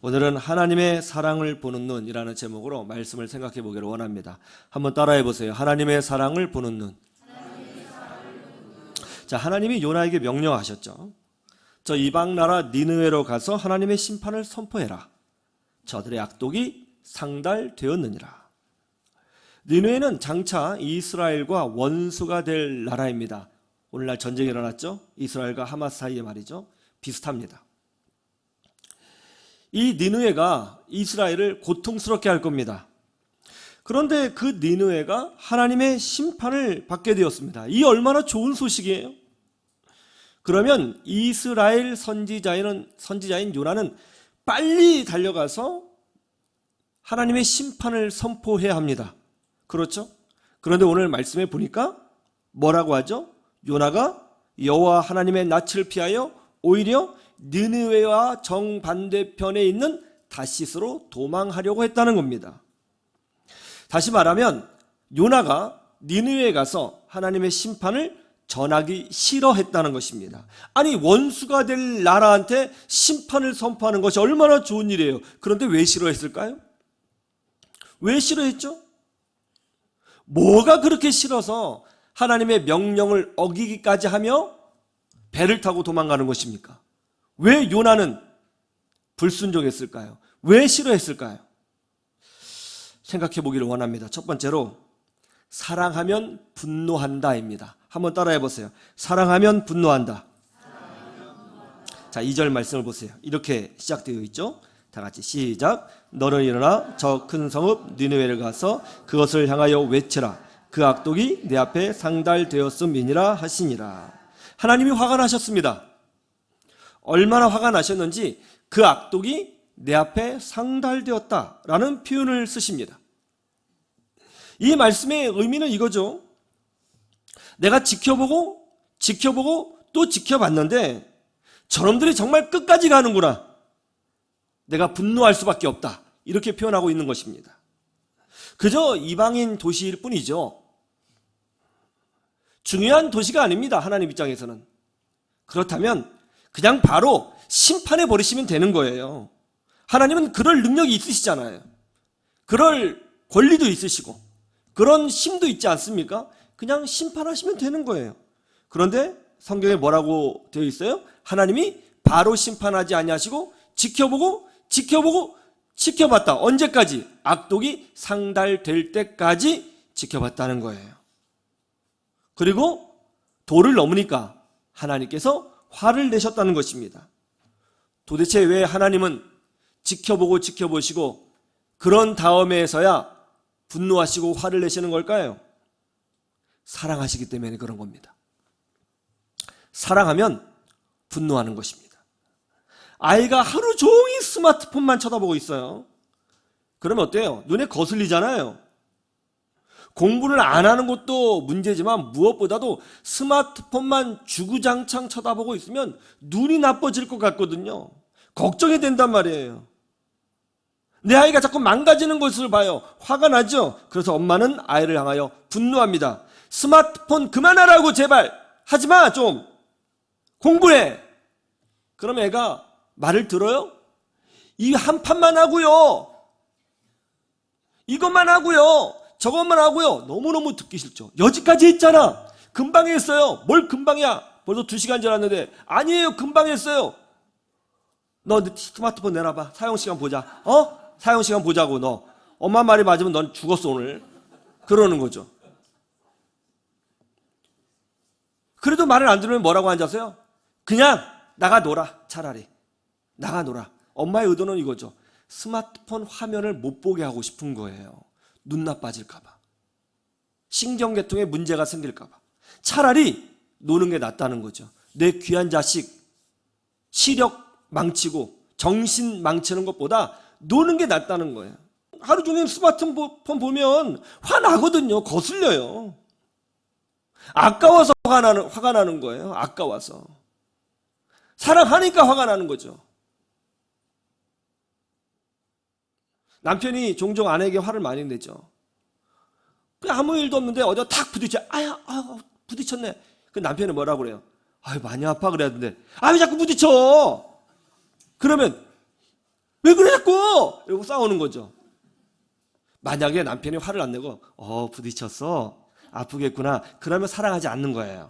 오늘은 하나님의 사랑을 보는 눈이라는 제목으로 말씀을 생각해 보기를 원합니다. 한번 따라해 보세요. 하나님의 사랑을 보는 눈. 자, 하나님이 요나에게 명령하셨죠. 저 이방 나라 니느웨로 가서 하나님의 심판을 선포해라. 저들의 악독이 상달되었느니라. 니느웨는 장차 이스라엘과 원수가 될 나라입니다. 오늘날 전쟁이 일어났죠. 이스라엘과 하마스 사이에 말이죠. 비슷합니다. 이 니느웨가 이스라엘을 고통스럽게 할 겁니다. 그런데 그 니느웨가 하나님의 심판을 받게 되었습니다. 이 얼마나 좋은 소식이에요. 그러면 이스라엘 선지자인 요나는 빨리 달려가서 하나님의 심판을 선포해야 합니다. 그렇죠? 그런데 오늘 말씀에 보니까 뭐라고 하죠? 요나가 여호와 하나님의 낯을 피하여 오히려 니느웨와 정반대편에 있는 다시스로 도망하려고 했다는 겁니다. 다시 말하면 요나가 니느웨에 가서 하나님의 심판을 전하기 싫어했다는 것입니다. 아니, 원수가 될 나라한테 심판을 선포하는 것이 얼마나 좋은 일이에요. 그런데 왜 싫어했을까요? 왜 싫어했죠? 뭐가 그렇게 싫어서 하나님의 명령을 어기기까지 하며 배를 타고 도망가는 것입니까? 왜 요나는 불순종했을까요? 왜 싫어했을까요? 생각해 보기를 원합니다. 첫 번째로 사랑하면 분노한다입니다. 한번 따라해 보세요. 사랑하면 분노한다. 자, 2절 말씀을 보세요. 이렇게 시작되어 있죠. 다 같이 시작. 너는 일어나 저 큰 성읍 니느웨를 가서 그것을 향하여 외치라. 그 악독이 내 앞에 상달되었음이니라 하시니라. 하나님이 화가 나셨습니다. 얼마나 화가 나셨는지 그 악독이 내 앞에 상달되었다라는 표현을 쓰십니다. 이 말씀의 의미는 이거죠. 내가 지켜보고 또 지켜봤는데 저놈들이 정말 끝까지 가는구나. 내가 분노할 수밖에 없다. 이렇게 표현하고 있는 것입니다. 그저 이방인 도시일 뿐이죠. 중요한 도시가 아닙니다. 하나님 입장에서는. 그렇다면 그냥 바로 심판해 버리시면 되는 거예요. 하나님은 그럴 능력이 있으시잖아요. 그럴 권리도 있으시고 그런 힘도 있지 않습니까? 그냥 심판하시면 되는 거예요. 그런데 성경에 뭐라고 되어 있어요? 하나님이 바로 심판하지 아니하시고 지켜봤다. 언제까지? 악독이 상달될 때까지 지켜봤다는 거예요. 그리고 도를 넘으니까 하나님께서 화를 내셨다는 것입니다. 도대체 왜 하나님은 지켜보시고 그런 다음에서야 분노하시고 화를 내시는 걸까요? 사랑하시기 때문에 그런 겁니다. 사랑하면 분노하는 것입니다. 아이가 하루 종일 스마트폰만 쳐다보고 있어요. 그러면 어때요? 눈에 거슬리잖아요. 공부를 안 하는 것도 문제지만 무엇보다도 스마트폰만 주구장창 쳐다보고 있으면 눈이 나빠질 것 같거든요. 걱정이 된단 말이에요. 내 아이가 자꾸 망가지는 것을 봐요. 화가 나죠? 그래서 엄마는 아이를 향하여 분노합니다. 스마트폰 그만하라고 제발. 하지마 좀. 공부해. 그럼 애가 말을 들어요? 이 한 판만 하고요. 이것만 하고요. 저것만 하고요. 너무너무 듣기 싫죠. 여지까지 했잖아. 금방 했어요. 뭘 금방이야. 벌써 2시간 지났는데. 아니에요. 금방 했어요. 너 스마트폰 내놔봐. 사용시간 보자. 사용시간 보자고 너. 엄마 말이 맞으면 넌 죽었어 오늘. 그러는 거죠. 그래도 말을 안 들으면 뭐라고 앉아서요? 그냥 나가 놀아. 차라리. 나가 놀아. 엄마의 의도는 이거죠. 스마트폰 화면을 못 보게 하고 싶은 거예요. 눈 나빠질까봐. 신경계통에 문제가 생길까봐. 차라리 노는 게 낫다는 거죠. 내 귀한 자식 시력 망치고 정신 망치는 것보다 노는 게 낫다는 거예요. 하루 종일 스마트폰 보면 화나거든요. 거슬려요. 아까워서 화가 나는 거예요. 아까워서. 사랑하니까 화가 나는 거죠. 남편이 종종 아내에게 화를 많이 내죠. 아무 일도 없는데 어디가 탁 부딪혀. 아야, 부딪혔네. 그 남편은 뭐라고 그래요? 아유, 많이 아파 그래야 되는데. 왜 자꾸 부딪혀? 그러면 왜 그래 자꾸? 이러고 싸우는 거죠. 만약에 남편이 화를 안 내고 부딪혔어, 아프겠구나, 그러면 사랑하지 않는 거예요.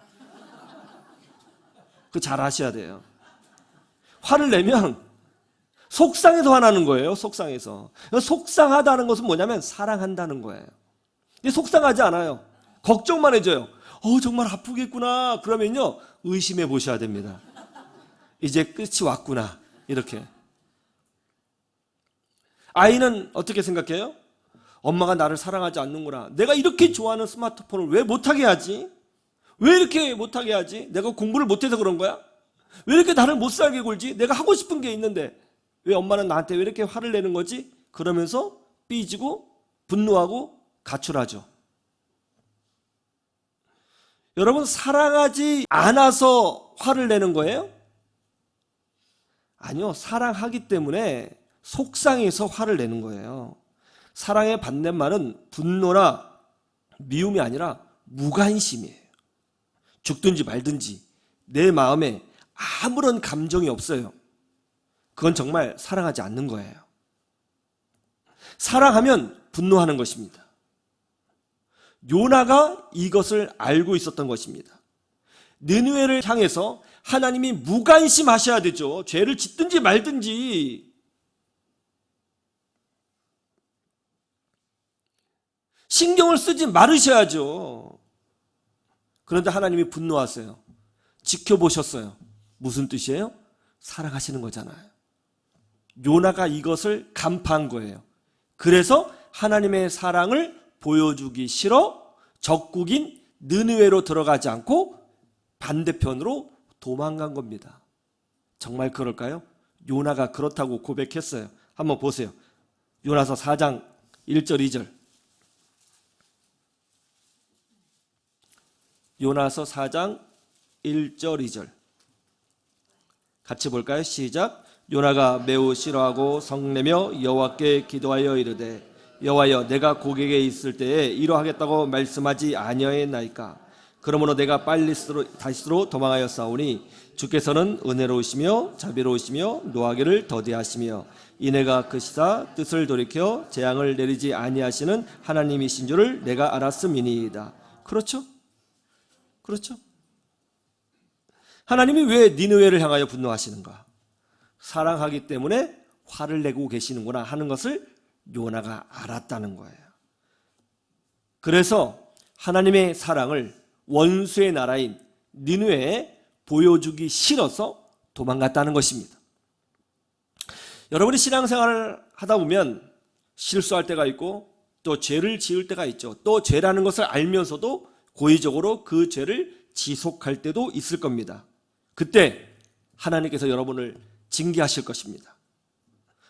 그거 잘 아셔야 돼요. 화를 내면 속상해서 화나는 거예요. 속상해서. 속상하다는 것은 뭐냐면 사랑한다는 거예요. 속상하지 않아요. 걱정만 해줘요. 정말 아프겠구나. 그러면요, 의심해 보셔야 됩니다. 이제 끝이 왔구나. 이렇게. 아이는 어떻게 생각해요? 엄마가 나를 사랑하지 않는구나. 내가 이렇게 좋아하는 스마트폰을 왜 못하게 하지? 왜 이렇게 못하게 하지? 내가 공부를 못해서 그런 거야? 왜 이렇게 나를 못 살게 굴지? 내가 하고 싶은 게 있는데 왜 엄마는 나한테 왜 이렇게 화를 내는 거지? 그러면서 삐지고 분노하고 가출하죠. 여러분, 사랑하지 않아서 화를 내는 거예요? 아니요, 사랑하기 때문에 속상해서 화를 내는 거예요. 사랑의 반대말은 분노나 미움이 아니라 무관심이에요. 죽든지 말든지 내 마음에 아무런 감정이 없어요. 그건 정말 사랑하지 않는 거예요. 사랑하면 분노하는 것입니다. 요나가 이것을 알고 있었던 것입니다. 느느웨를 향해서 하나님이 무관심하셔야 되죠. 죄를 짓든지 말든지. 신경을 쓰지 말으셔야죠. 그런데 하나님이 분노하세요. 지켜보셨어요. 무슨 뜻이에요? 사랑하시는 거잖아요. 요나가 이것을 간파한 거예요. 그래서 하나님의 사랑을 보여주기 싫어 적국인 느느웨로 들어가지 않고 반대편으로 도망간 겁니다. 정말 그럴까요? 요나가 그렇다고 고백했어요. 한번 보세요. 요나서 4장 1절 2절. 요나서 4장 1절 2절. 같이 볼까요? 시작. 요나가 매우 싫어하고 성내며 여호와께 기도하여 이르되 여호와여, 내가 고객에 있을 때에 이러하겠다고 말씀하지 아니하였나이까? 그러므로 내가 다시스로 도망하여 싸우니 주께서는 은혜로우시며 자비로우시며 노하기를 더디하시며 이내가 크시사 뜻을 돌이켜 재앙을 내리지 아니하시는 하나님이신 줄을 내가 알았음이니이다. 그렇죠? 그렇죠? 하나님이 왜 니느웨를 향하여 분노하시는가? 사랑하기 때문에 화를 내고 계시는구나 하는 것을 요나가 알았다는 거예요. 그래서 하나님의 사랑을 원수의 나라인 니느웨에 보여주기 싫어서 도망갔다는 것입니다. 여러분이 신앙생활을 하다 보면 실수할 때가 있고 또 죄를 지을 때가 있죠. 또 죄라는 것을 알면서도 고의적으로 그 죄를 지속할 때도 있을 겁니다. 그때 하나님께서 여러분을 징계하실 것입니다.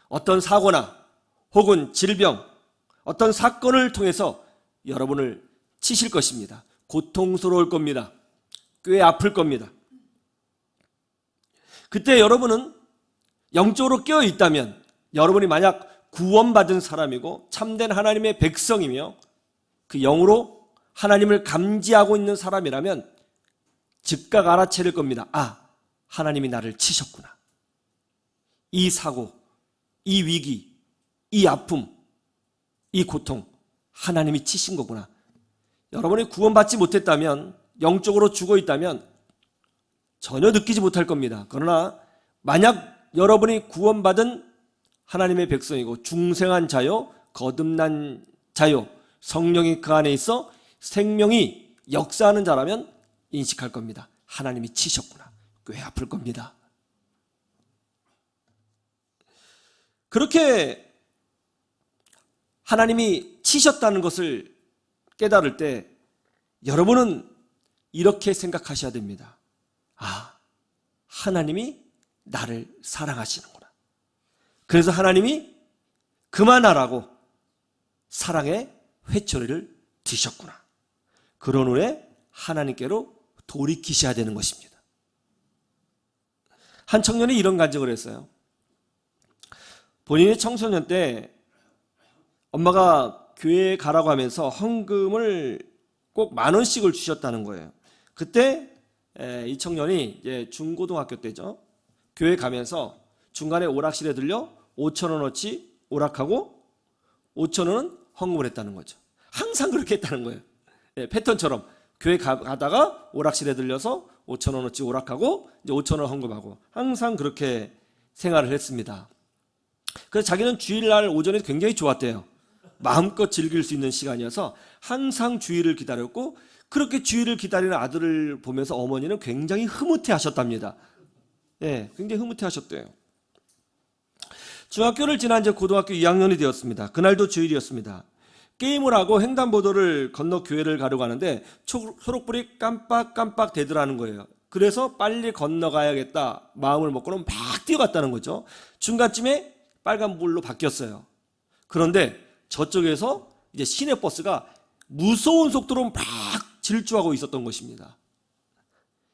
어떤 사고나 혹은 질병, 어떤 사건을 통해서 여러분을 치실 것입니다. 고통스러울 겁니다. 꽤 아플 겁니다. 그때 여러분은 영적으로 깨어 있다면, 여러분이 만약 구원받은 사람이고 참된 하나님의 백성이며 그 영으로 하나님을 감지하고 있는 사람이라면 즉각 알아채릴 겁니다. 하나님이 나를 치셨구나. 이 사고, 이 위기, 이 아픔, 이 고통, 하나님이 치신 거구나. 여러분이 구원받지 못했다면, 영적으로 죽어 있다면 전혀 느끼지 못할 겁니다. 그러나 만약 여러분이 구원받은 하나님의 백성이고 중생한 자요, 거듭난 자요, 성령이 그 안에 있어 생명이 역사하는 자라면 인식할 겁니다. 하나님이 치셨구나. 꽤 아플 겁니다. 그렇게 하나님이 치셨다는 것을 깨달을 때 여러분은 이렇게 생각하셔야 됩니다. 하나님이 나를 사랑하시는구나. 그래서 하나님이 그만하라고 사랑의 회초리를 드셨구나. 그런 후에 하나님께로 돌이키셔야 되는 것입니다. 한 청년이 이런 간증을 했어요. 본인이 청소년 때 엄마가 교회에 가라고 하면서 헌금을 꼭 10,000원씩을 주셨다는 거예요. 그때 이 청년이 이제 중고등학교 때죠. 교회 가면서 중간에 오락실에 들려 5,000원어치 오락하고 5,000원은 헌금을 했다는 거죠. 항상 그렇게 했다는 거예요. 패턴처럼 교회 가다가 오락실에 들려서 5,000원어치 오락하고 이제 5,000원 헌금하고 항상 그렇게 생활을 했습니다. 그래서 자기는 주일날 오전에 굉장히 좋았대요. 마음껏 즐길 수 있는 시간이어서 항상 주일을 기다렸고, 그렇게 주일을 기다리는 아들을 보면서 어머니는 굉장히 흐뭇해 하셨답니다. 굉장히 흐뭇해 하셨대요. 중학교를 지난 지 고등학교 2학년이 되었습니다. 그날도 주일이었습니다. 게임을 하고 횡단보도를 건너 교회를 가려고 하는데 초록불이 깜빡깜빡 되더라는 거예요. 그래서 빨리 건너가야겠다 마음을 먹고는 막 뛰어갔다는 거죠. 중간쯤에 빨간불로 바뀌었어요. 그런데 저쪽에서 이제 시내버스가 무서운 속도로 막 질주하고 있었던 것입니다.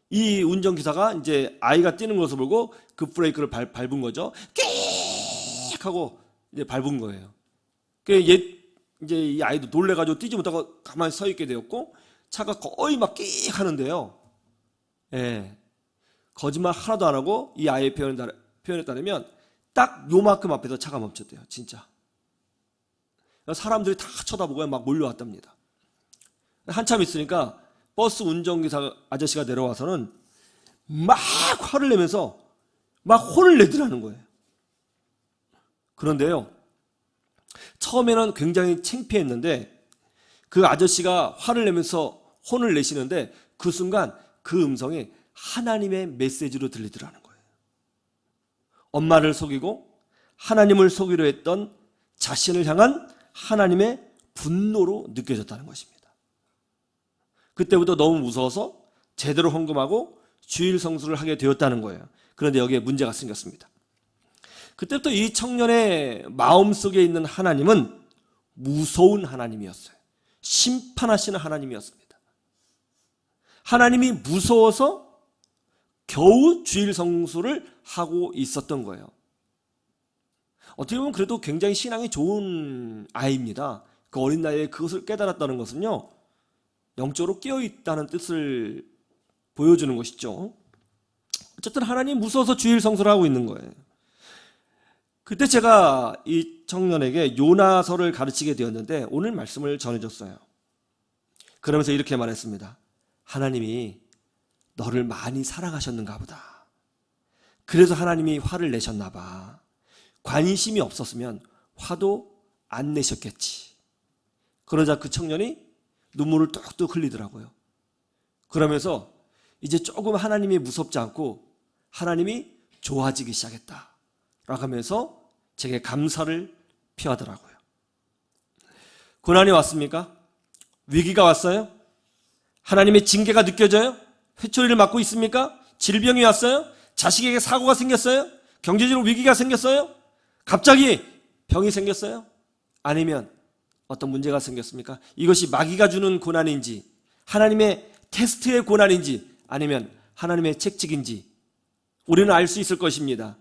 이 운전기사가 이제 아이가 뛰는 것을 보고 급브레이크를 밟은 거죠. 끼익 하고 이제 밟은 거예요. 이제 이 아이도 놀래가지고 뛰지 못하고 가만히 서 있게 되었고, 차가 거의 막 끼익 하는데요. 거짓말 하나도 안 하고 이 아이의 표현에 따르면 딱 요만큼 앞에서 차가 멈췄대요. 진짜. 사람들이 다 쳐다보고 막 몰려왔답니다. 한참 있으니까 버스 운전기사 아저씨가 내려와서는 막 화를 내면서 막 혼을 내더라는 거예요. 그런데요, 처음에는 굉장히 창피했는데 그 아저씨가 화를 내면서 혼을 내시는데 그 순간 그 음성이 하나님의 메시지로 들리더라는 거예요. 엄마를 속이고 하나님을 속이려 했던 자신을 향한 하나님의 분노로 느껴졌다는 것입니다. 그때부터 너무 무서워서 제대로 헌금하고 주일 성수를 하게 되었다는 거예요. 그런데 여기에 문제가 생겼습니다. 그때부터 이 청년의 마음속에 있는 하나님은 무서운 하나님이었어요. 심판하시는 하나님이었습니다. 하나님이 무서워서 겨우 주일 성수를 하고 있었던 거예요. 어떻게 보면 그래도 굉장히 신앙이 좋은 아이입니다. 그 어린 나이에 그것을 깨달았다는 것은요, 영적으로 깨어있다는 뜻을 보여주는 것이죠. 어쨌든 하나님 무서워서 주일 성수를 하고 있는 거예요. 그때 제가 이 청년에게 요나서를 가르치게 되었는데 오늘 말씀을 전해줬어요. 그러면서 이렇게 말했습니다. 하나님이 너를 많이 사랑하셨는가 보다. 그래서 하나님이 화를 내셨나 봐. 관심이 없었으면 화도 안 내셨겠지. 그러자 그 청년이 눈물을 뚝뚝 흘리더라고요. 그러면서 이제 조금 하나님이 무섭지 않고 하나님이 좋아지기 시작했다 라고 하면서 제게 감사를 표하더라고요. 고난이 왔습니까? 위기가 왔어요? 하나님의 징계가 느껴져요? 회초리를 맞고 있습니까? 질병이 왔어요? 자식에게 사고가 생겼어요? 경제적으로 위기가 생겼어요? 갑자기 병이 생겼어요? 아니면 어떤 문제가 생겼습니까? 이것이 마귀가 주는 고난인지, 하나님의 테스트의 고난인지, 아니면 하나님의 책찍인지 우리는 알 수 있을 것입니다.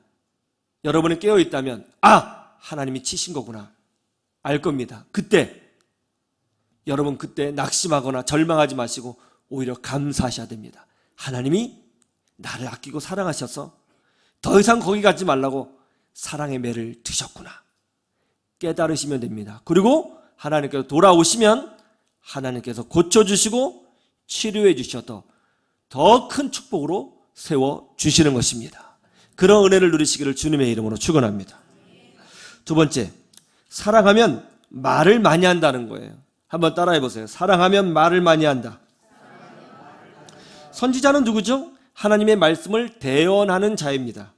여러분이 깨어있다면 하나님이 치신 거구나 알 겁니다. 여러분 그때 낙심하거나 절망하지 마시고 오히려 감사하셔야 됩니다. 하나님이 나를 아끼고 사랑하셔서 더 이상 거기 가지 말라고 사랑의 매를 드셨구나 깨달으시면 됩니다. 그리고 하나님께서 돌아오시면 하나님께서 고쳐주시고 치료해 주셔서 더 큰 축복으로 세워주시는 것입니다. 그런 은혜를 누리시기를 주님의 이름으로 축원합니다. 두 번째, 사랑하면 말을 많이 한다는 거예요. 한번 따라해 보세요. 사랑하면 말을 많이 한다. 선지자는 누구죠? 하나님의 말씀을 대언하는 자입니다.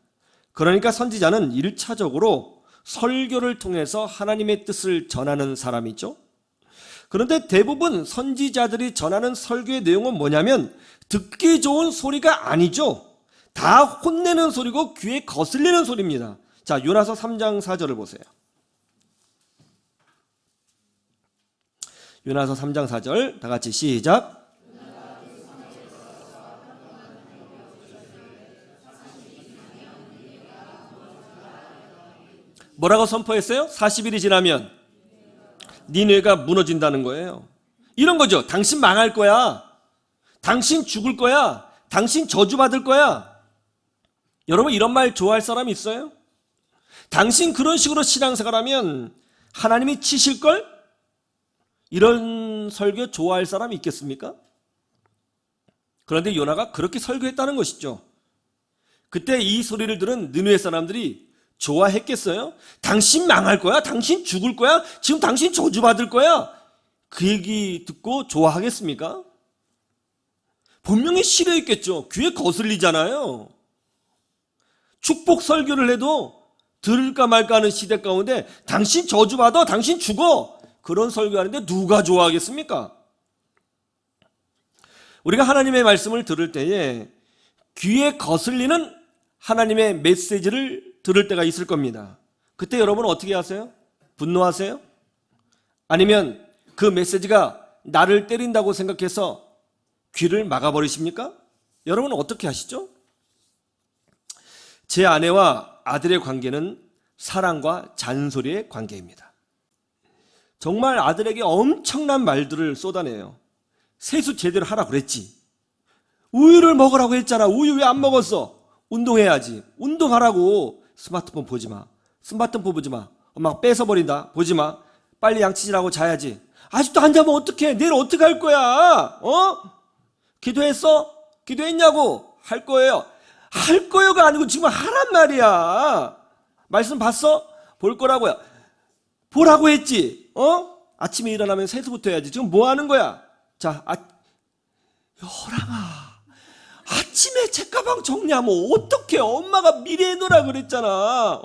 그러니까 선지자는 1차적으로 설교를 통해서 하나님의 뜻을 전하는 사람이죠. 그런데 대부분 선지자들이 전하는 설교의 내용은 뭐냐면 듣기 좋은 소리가 아니죠. 다 혼내는 소리고 귀에 거슬리는 소리입니다. 자, 요나서 3장 4절을 보세요. 요나서 3장 4절 다 같이 시작. 뭐라고 선포했어요? 40일이 지나면 니네가 무너진다는 거예요. 이런 거죠. 당신 망할 거야. 당신 죽을 거야. 당신 저주받을 거야. 여러분 이런 말 좋아할 사람 있어요? 당신 그런 식으로 신앙생활하면 하나님이 치실걸? 이런 설교 좋아할 사람이 있겠습니까? 그런데 요나가 그렇게 설교했다는 것이죠. 그때 이 소리를 들은 느느웨 사람들이 좋아했겠어요? 당신 망할 거야? 당신 죽을 거야? 지금 당신 저주받을 거야? 그 얘기 듣고 좋아하겠습니까? 분명히 싫어했겠죠. 귀에 거슬리잖아요. 축복 설교를 해도 들을까 말까 하는 시대 가운데 당신 저주받아, 당신 죽어, 그런 설교하는데 누가 좋아하겠습니까? 우리가 하나님의 말씀을 들을 때에 귀에 거슬리는 하나님의 메시지를 들을 때가 있을 겁니다. 그때 여러분은 어떻게 하세요? 분노하세요? 아니면 그 메시지가 나를 때린다고 생각해서 귀를 막아버리십니까? 여러분은 어떻게 하시죠? 제 아내와 아들의 관계는 사랑과 잔소리의 관계입니다. 정말 아들에게 엄청난 말들을 쏟아내요. 세수 제대로 하라 그랬지. 우유를 먹으라고 했잖아. 우유 왜 안 먹었어? 운동해야지. 운동하라고. 스마트폰 보지 마. 스마트폰 보지 마. 엄마가 뺏어버린다. 보지 마. 빨리 양치질하고 자야지. 아직도 안 자면 어떡해? 내일 어떻게 할 거야? 기도했어? 기도했냐고? 할 거예요. 할 거요가 아니고 지금 하란 말이야. 말씀 봤어? 볼 거라고요. 보라고 했지. 아침에 일어나면 세수부터 해야지. 지금 뭐 하는 거야? 자, 여랑아, 아침에 책가방 정리하면 어떡해? 엄마가 미리 해놓으라 그랬잖아.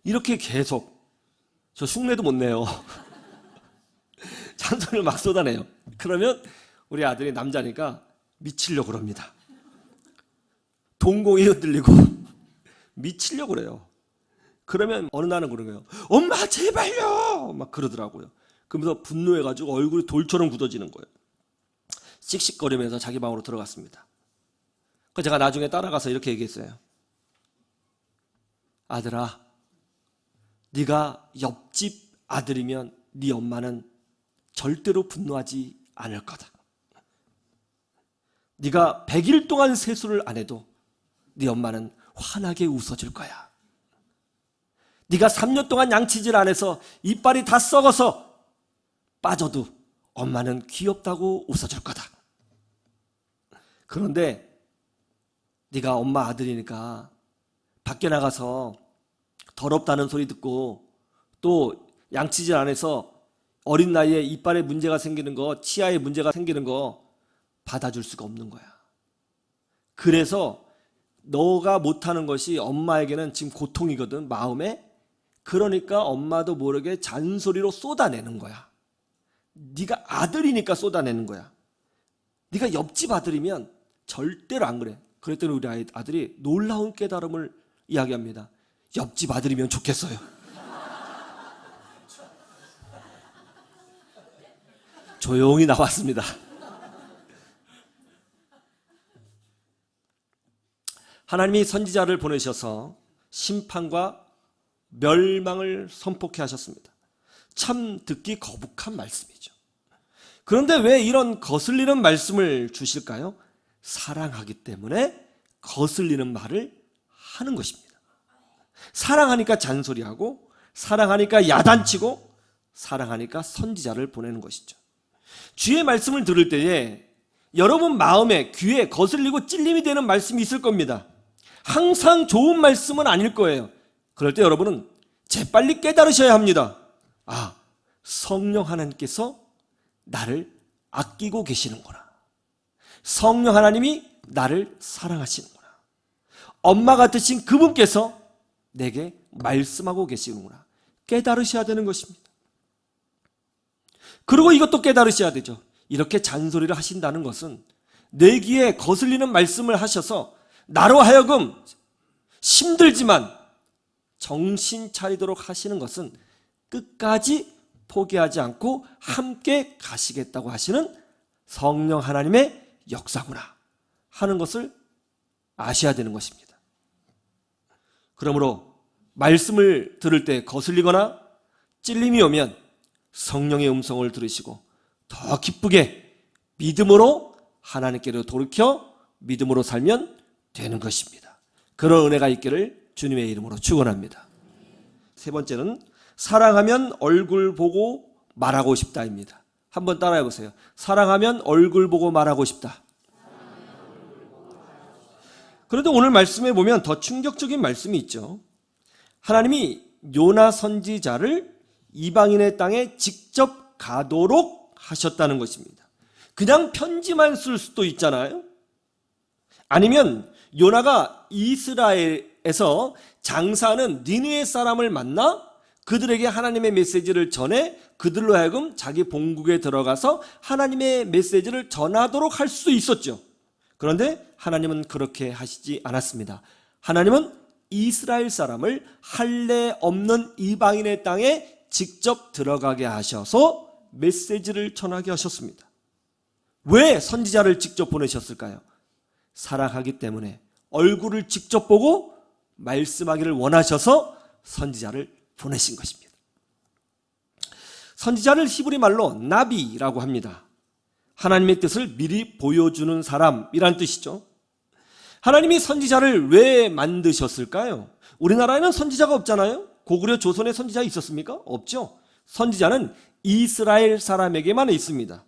이렇게 계속. 저 흉내도 못 내요. 잔소리를 막 쏟아내요. 그러면 우리 아들이 남자니까 미치려고 그럽니다. 동공이 흔들리고 미치려고 그래요. 그러면 어느 날은 그런 거예요. 엄마 제발요! 막 그러더라고요. 그러면서 분노해가지고 얼굴이 돌처럼 굳어지는 거예요. 씩씩거리면서 자기 방으로 들어갔습니다. 그래서 제가 나중에 따라가서 이렇게 얘기했어요. 아들아, 네가 옆집 아들이면 네 엄마는 절대로 분노하지 않을 거다. 네가 100일 동안 세수를 안 해도 네 엄마는 환하게 웃어줄 거야. 네가 3년 동안 양치질 안 해서 이빨이 다 썩어서 빠져도 엄마는 귀엽다고 웃어줄 거다. 그런데 네가 엄마 아들이니까 밖에 나가서 더럽다는 소리 듣고 또 양치질 안 해서 어린 나이에 이빨에 문제가 생기는 거, 치아에 문제가 생기는 거 받아줄 수가 없는 거야. 그래서 너가 못하는 것이 엄마에게는 지금 고통이거든, 마음에. 그러니까 엄마도 모르게 잔소리로 쏟아내는 거야. 네가 아들이니까 쏟아내는 거야. 네가 옆집 아들이면 절대로 안 그래. 그랬더니 우리 아들이 놀라운 깨달음을 이야기합니다. 옆집 아들이면 좋겠어요. 조용히 나왔습니다. 하나님이 선지자를 보내셔서 심판과 멸망을 선포케 하셨습니다. 참 듣기 거북한 말씀이죠. 그런데 왜 이런 거슬리는 말씀을 주실까요? 사랑하기 때문에 거슬리는 말을 하는 것입니다. 사랑하니까 잔소리하고, 사랑하니까 야단치고, 사랑하니까 선지자를 보내는 것이죠. 주의 말씀을 들을 때에 여러분 마음에, 귀에 거슬리고 찔림이 되는 말씀이 있을 겁니다. 항상 좋은 말씀은 아닐 거예요. 그럴 때 여러분은 재빨리 깨달으셔야 합니다. 아, 성령 하나님께서 나를 아끼고 계시는구나. 성령 하나님이 나를 사랑하시는구나. 엄마 같으신 그분께서 내게 말씀하고 계시는구나. 깨달으셔야 되는 것입니다. 그리고 이것도 깨달으셔야 되죠. 이렇게 잔소리를 하신다는 것은 내 귀에 거슬리는 말씀을 하셔서 나로 하여금 힘들지만 정신 차리도록 하시는 것은 끝까지 포기하지 않고 함께 가시겠다고 하시는 성령 하나님의 역사구나 하는 것을 아셔야 되는 것입니다. 그러므로 말씀을 들을 때 거슬리거나 찔림이 오면 성령의 음성을 들으시고 더 기쁘게 믿음으로 하나님께로 돌이켜 믿음으로 살면 되는 것입니다. 그런 은혜가 있기를 주님의 이름으로 축원합니다. 세 번째는 사랑하면 얼굴 보고 말하고 싶다입니다. 한번 따라해 보세요. 사랑하면 얼굴 보고 말하고 싶다. 그런데 오늘 말씀에 보면 더 충격적인 말씀이 있죠. 하나님이 요나 선지자를 이방인의 땅에 직접 가도록 하셨다는 것입니다. 그냥 편지만 쓸 수도 있잖아요. 아니면 요나가 이스라엘에서 장사하는 니느웨 사람을 만나 그들에게 하나님의 메시지를 전해 그들로 하여금 자기 본국에 들어가서 하나님의 메시지를 전하도록 할 수 있었죠. 그런데 하나님은 그렇게 하시지 않았습니다. 하나님은 이스라엘 사람을 할례 없는 이방인의 땅에 직접 들어가게 하셔서 메시지를 전하게 하셨습니다. 왜 선지자를 직접 보내셨을까요? 사랑하기 때문에 얼굴을 직접 보고 말씀하기를 원하셔서 선지자를 보내신 것입니다. 선지자를 히브리 말로 나비라고 합니다. 하나님의 뜻을 미리 보여주는 사람이란 뜻이죠. 하나님이 선지자를 왜 만드셨을까요? 우리나라에는 선지자가 없잖아요. 고구려 조선에 선지자 있었습니까? 없죠. 선지자는 이스라엘 사람에게만 있습니다.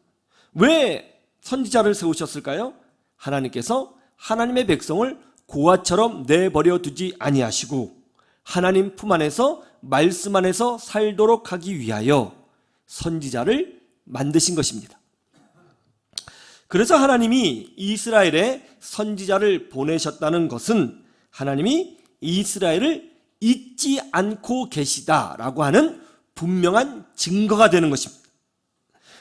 왜 선지자를 세우셨을까요? 하나님께서 하나님의 백성을 고아처럼 내버려 두지 아니하시고 하나님 품 안에서 말씀 안에서 살도록 하기 위하여 선지자를 만드신 것입니다. 그래서 하나님이 이스라엘에 선지자를 보내셨다는 것은 하나님이 이스라엘을 잊지 않고 계시다라고 하는 분명한 증거가 되는 것입니다.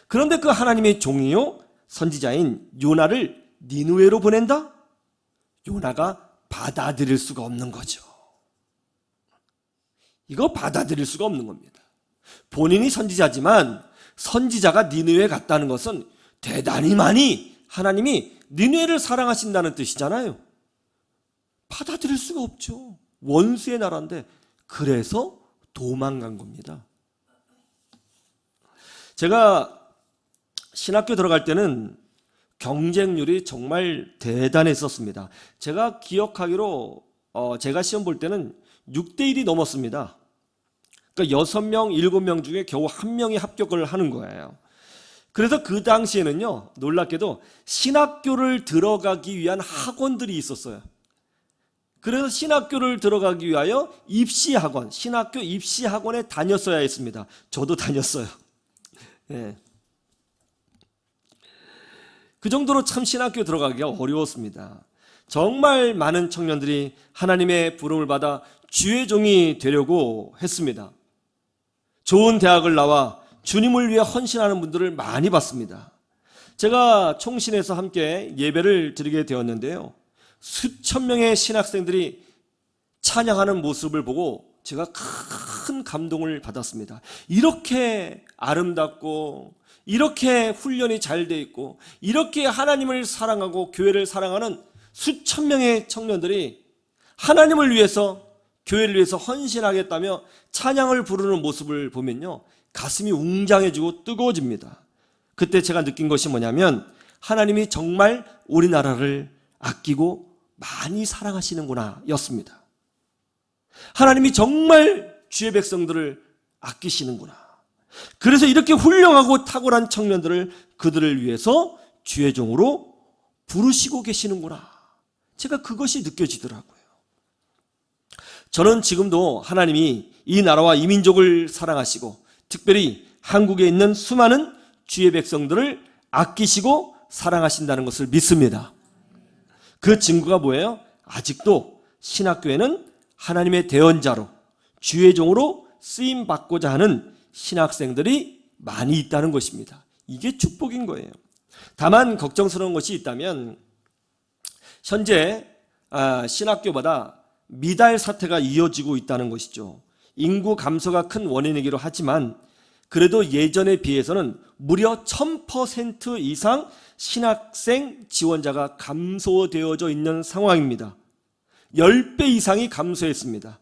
그런데 그 하나님의 종이요 선지자인 요나를 니느웨로 보낸다? 요나가 받아들일 수가 없는 거죠. 이거 받아들일 수가 없는 겁니다. 본인이 선지자지만 선지자가 니느웨에 갔다는 것은 대단히 많이 하나님이 니느웨를 사랑하신다는 뜻이잖아요. 받아들일 수가 없죠. 원수의 나라인데 그래서 도망간 겁니다. 제가 신학교 들어갈 때는 경쟁률이 정말 대단했었습니다. 제가 기억하기로 제가 시험 볼 때는 6대1이 넘었습니다. 그러니까 6명, 7명 중에 겨우 1명이 합격을 하는 거예요. 그래서 그 당시에는요, 놀랍게도 신학교를 들어가기 위한 학원들이 있었어요. 그래서 신학교를 들어가기 위하여 입시학원, 신학교 입시학원에 다녔어야 했습니다. 저도 다녔어요. 네. 그 정도로 참 신학교 들어가기가 어려웠습니다. 정말 많은 청년들이 하나님의 부름을 받아 주의 종이 되려고 했습니다. 좋은 대학을 나와 주님을 위해 헌신하는 분들을 많이 봤습니다. 제가 총신에서 함께 예배를 드리게 되었는데요. 수천 명의 신학생들이 찬양하는 모습을 보고 제가 큰 감동을 받았습니다. 이렇게 아름답고 이렇게 훈련이 잘 돼 있고 이렇게 하나님을 사랑하고 교회를 사랑하는 수천 명의 청년들이 하나님을 위해서 교회를 위해서 헌신하겠다며 찬양을 부르는 모습을 보면요, 가슴이 웅장해지고 뜨거워집니다. 그때 제가 느낀 것이 뭐냐면 하나님이 정말 우리나라를 아끼고 많이 사랑하시는구나 였습니다. 하나님이 정말 주의 백성들을 아끼시는구나. 그래서 이렇게 훌륭하고 탁월한 청년들을 그들을 위해서 주의 종으로 부르시고 계시는구나. 제가 그것이 느껴지더라고요. 저는 지금도 하나님이 이 나라와 이 민족을 사랑하시고 특별히 한국에 있는 수많은 주의 백성들을 아끼시고 사랑하신다는 것을 믿습니다. 그 증거가 뭐예요? 아직도 신학교에는 하나님의 대언자로 주의 종으로 쓰임받고자 하는 신학생들이 많이 있다는 것입니다. 이게 축복인 거예요. 다만 걱정스러운 것이 있다면 현재 신학교마다 미달 사태가 이어지고 있다는 것이죠. 인구 감소가 큰 원인이기도 하지만 그래도 예전에 비해서는 무려 1000% 이상 신학생 지원자가 감소되어져 있는 상황입니다. 10배 이상이 감소했습니다.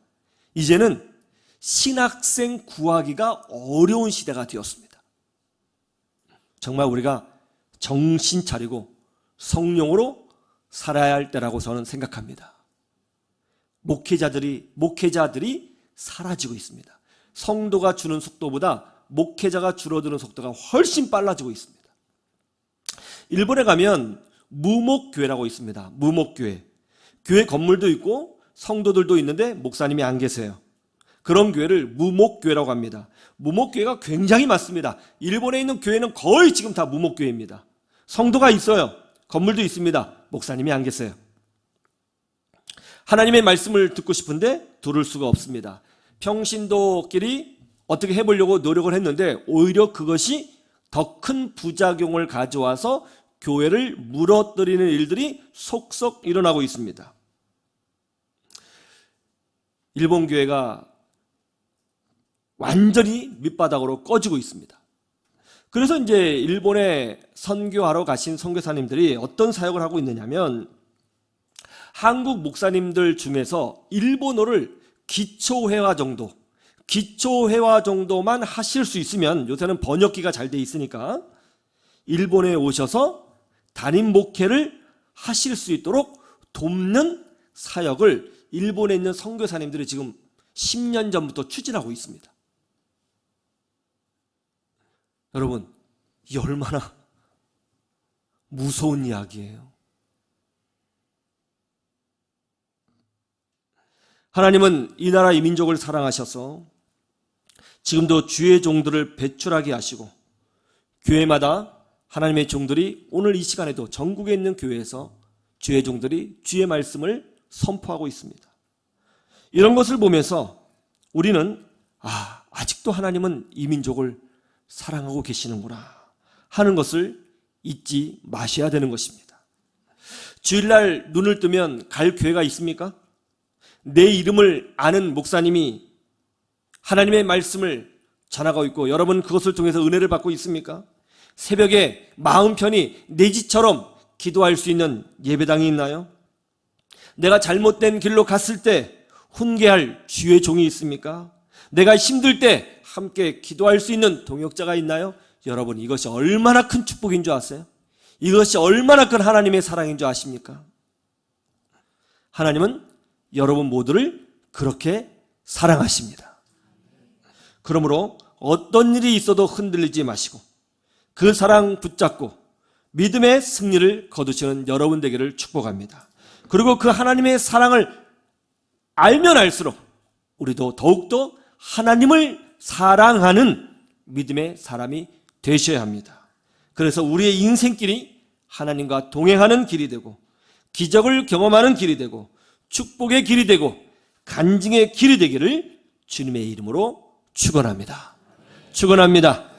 이제는 신학생 구하기가 어려운 시대가 되었습니다. 정말 우리가 정신 차리고 성령으로 살아야 할 때라고 저는 생각합니다. 목회자들이 사라지고 있습니다. 성도가 주는 속도보다 목회자가 줄어드는 속도가 훨씬 빨라지고 있습니다. 일본에 가면 무목교회라고 있습니다. 무목교회. 교회 건물도 있고 성도들도 있는데 목사님이 안 계세요. 그런 교회를 무목교회라고 합니다. 무목교회가 굉장히 많습니다. 일본에 있는 교회는 거의 지금 다 무목교회입니다. 성도가 있어요. 건물도 있습니다. 목사님이 안 계세요. 하나님의 말씀을 듣고 싶은데 들을 수가 없습니다. 평신도끼리 어떻게 해보려고 노력을 했는데 오히려 그것이 더 큰 부작용을 가져와서 교회를 무너뜨리는 일들이 속속 일어나고 있습니다. 일본 교회가 완전히 밑바닥으로 꺼지고 있습니다. 그래서 이제 일본에 선교하러 가신 선교사님들이 어떤 사역을 하고 있느냐면 한국 목사님들 중에서 일본어를 기초회화 정도만 하실 수 있으면, 요새는 번역기가 잘 돼 있으니까 일본에 오셔서 담임 목회를 하실 수 있도록 돕는 사역을 일본에 있는 선교사님들이 지금 10년 전부터 추진하고 있습니다. 여러분, 이 얼마나 무서운 이야기예요. 하나님은 이 나라 이 민족을 사랑하셔서 지금도 주의 종들을 배출하게 하시고 교회마다 하나님의 종들이 오늘 이 시간에도 전국에 있는 교회에서 주의 종들이 주의 말씀을 선포하고 있습니다. 이런 것을 보면서 우리는 아직도 하나님은 이 민족을 사랑하고 계시는구나 하는 것을 잊지 마셔야 되는 것입니다. 주일날 눈을 뜨면 갈 교회가 있습니까? 내 이름을 아는 목사님이 하나님의 말씀을 전하고 있고 여러분 그것을 통해서 은혜를 받고 있습니까? 새벽에 마음 편히 내 집처럼 기도할 수 있는 예배당이 있나요? 내가 잘못된 길로 갔을 때 훈계할 주의 종이 있습니까? 내가 힘들 때 함께 기도할 수 있는 동역자가 있나요? 여러분, 이것이 얼마나 큰 축복인 줄 아세요? 이것이 얼마나 큰 하나님의 사랑인 줄 아십니까? 하나님은 여러분 모두를 그렇게 사랑하십니다. 그러므로 어떤 일이 있어도 흔들리지 마시고 그 사랑 붙잡고 믿음의 승리를 거두시는 여러분 되기를 축복합니다. 그리고 그 하나님의 사랑을 알면 알수록 우리도 더욱더 하나님을 사랑하는 믿음의 사람이 되셔야 합니다. 그래서 우리의 인생길이 하나님과 동행하는 길이 되고 기적을 경험하는 길이 되고 축복의 길이 되고 간증의 길이 되기를 주님의 이름으로 축원합니다. 축원합니다.